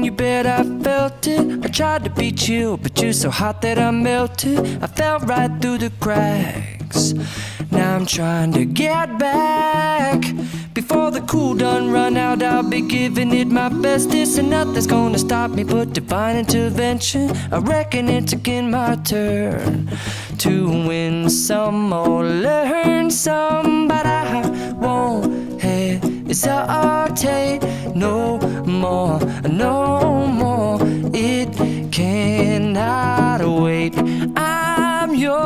you bet I felt it. I tried to be chill, but you're so hot that I melted. I fell right through the cracks. Now I'm trying to get back. Before the cool done run out, I'll be giving it my bestest, and nothing's gonna stop me but divine intervention. I reckon it's again my turn to win some or learn some, but I won't hesitate no more, no more. It cannot wait. I'm yours.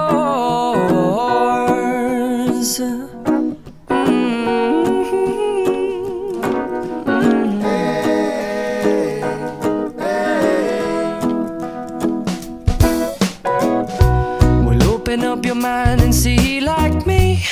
Open up your mind and see like me.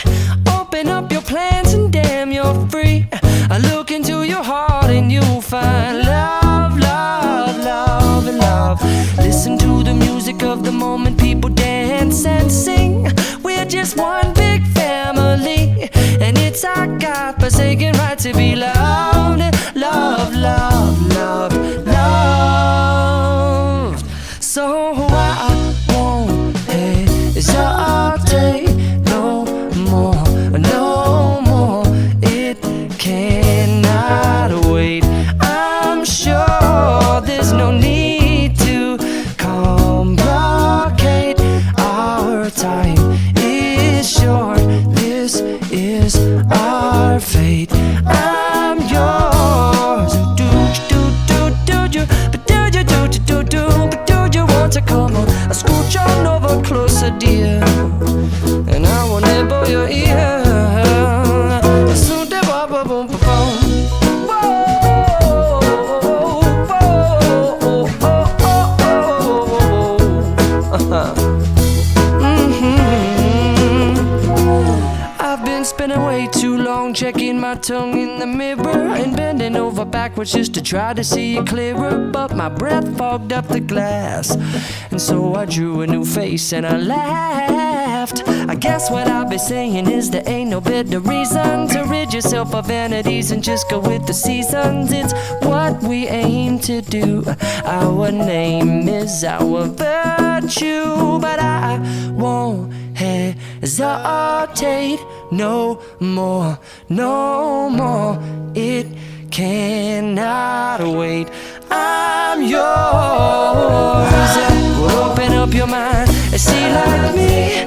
Open up your plans and damn, you're free. I look into your heart and you'll find love, love, love, and love. Listen to the music of the moment, people dance and sing. We're just one big family, and it's our God-forsaken right to be loved. Love, love, love, loved. So I won't hesitate no more, no more. It cannot wait. I'm sure there's no need to complicate. Our time is short. This is our fate. I'm yours. Do you, but do you, but do you want to come on? I scooch on over closer, dear, and I will nibble your ear. So boom, boom, boom, boom. I've been spending way too long checking my tongue in the mirror and bending over backwards just to try to see it clearer, but my breath fogged up the glass, and so I drew a new face and I laughed. I guess what I'll be saying is there ain't no better reason to rid yourself of vanities and just go with the seasons. It's what we aim to do. Our name is our virtue, but I won't hesitate no more, no more. It cannot wait. I'm yours. Open up your mind and see like me.